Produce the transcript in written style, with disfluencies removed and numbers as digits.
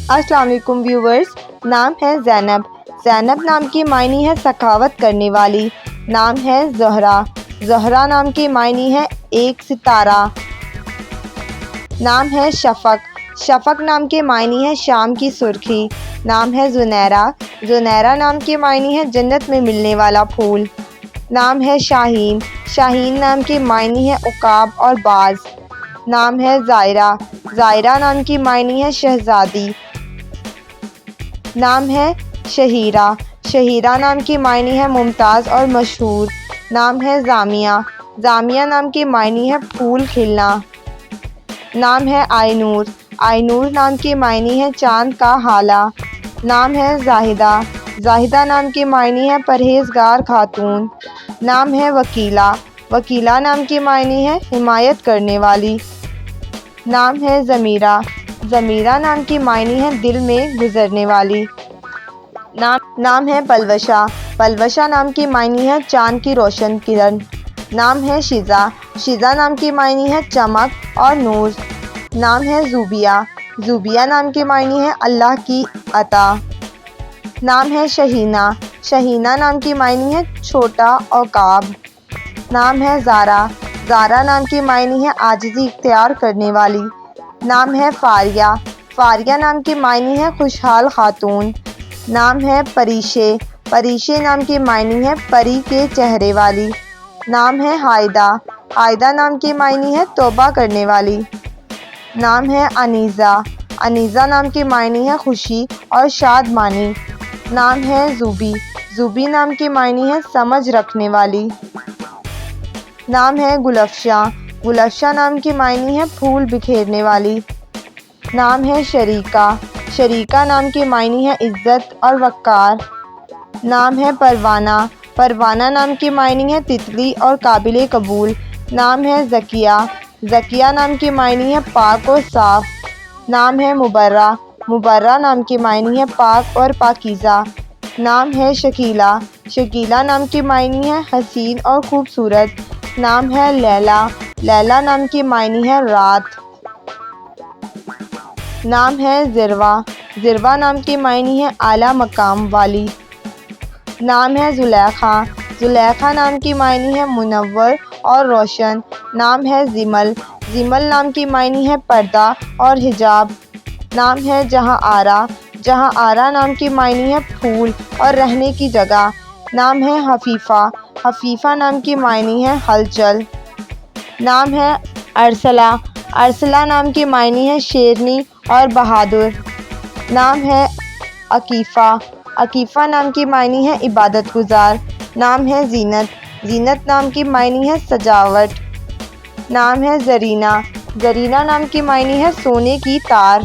السلام علیکم ویورز، نام ہے زینب۔ زینب نام کی معنی ہے سخاوت کرنے والی۔ نام ہے زہرا۔ زہرا نام کی معنی ہے ایک ستارہ۔ نام ہے شفق۔ شفق نام کے معنی ہے شام کی سرخی۔ نام ہے زنیرہ۔ زنیرہ نام کی معنی ہے جنت میں ملنے والا پھول۔ نام ہے شاہین۔ شاہین نام کی معنی ہے عقاب اور باز۔ نام ہے زائرہ۔ زائرہ نام کی معنی ہے شہزادی۔ نام ہے شہیرہ۔ شہیرہ نام کی معنی ہے ممتاز اور مشہور۔ نام ہے زامیہ۔ زامیہ نام کی معنی ہے پھول کھلنا۔ نام ہے آئی نور۔ آئی نور نام کی معنی ہے چاند کا ہالہ۔ نام ہے زاہدہ۔ زاہدہ نام کی معنی ہے پرہیزگار خاتون۔ نام ہے وکیلہ۔ وکیلہ نام کی معنی ہے حمایت کرنے والی۔ نام ہے ضمیرہ۔ ضمیرہ نام کی معنی ہے دل میں گزرنے والی۔ نام ہے پلوشہ۔ پلوشہ نام کی معنی ہے چاند کی روشن کرن۔ نام ہے شیزہ۔ شیزہ نام کی معنی ہے چمک اور نور۔ نام ہے زوبیہ۔ زوبیہ نام کی معنی ہے اللہ کی عطا۔ نام ہے شہینہ۔ شہینہ نام کی معنی ہے چھوٹا عقاب۔ نام ہے زارہ۔ زارہ نام کی معنی ہے عاجزی اختیار کرنے والی۔ نام ہے فاریہ۔ فاریہ نام کی معنی ہے خوشحال خاتون۔ نام ہے پریشے۔ پریشے نام کی معنی ہے پری کے چہرے والی۔ نام ہے ہائدہ۔ ہائدہ نام کی معنی ہے توبہ کرنے والی۔ نام ہے انیزہ۔ انیزہ نام کی معنی ہے خوشی اور شادمانی۔ نام ہے زوبی۔ زوبی نام کی معنی ہے سمجھ رکھنے والی۔ نام ہے گلفشاں۔ گلفشاں نام کی معنی ہے پھول بکھیرنے والی۔ نام ہے شریکہ۔ شریکہ نام کی معنی ہے عزت اور وقار۔ نام ہے پروانہ۔ پروانہ نام کی معنی ہے تتلی اور قابل قبول۔ نام ہے ذکیہ۔ ذکیہ نام کی معنی ہے پاک اور صاف۔ نام ہے مبرہ۔ مبرہ نام کی معنی ہے پاک اور پاکیزہ۔ نام ہے شکیلہ۔ شکیلہ نام کی معنی ہے حسین اور خوبصورت۔ نام ہے لیلی۔ لیلی نام کی معنی ہے رات۔ نام ہے ذروہ۔ ذروہ نام کی معنی ہے اعلیٰ مقام والی۔ نام ہے زلیخا۔ زلیخا نام کی معنی ہے منور اور روشن۔ نام ہے زمل۔ زمل نام کی معنی ہے پردہ اور حجاب۔ نام ہے جہاں آرا۔ جہاں آرا نام کی معنی ہے پھول اور رہنے کی جگہ۔ نام ہے حفیفہ۔ حفیفہ نام کی معنی ہے ہلچل۔ نام ہے ارسلہ۔ ارسلہ نام کی معنی ہے شیرنی اور بہادر۔ نام ہے عکیفہ۔ عکیفہ نام کی معنی ہے عبادت گزار۔ نام ہے زینت۔ زینت نام کی معنی ہے سجاوٹ۔ نام ہے زرینہ۔ زرینہ نام کی معنی ہے سونے کی تار۔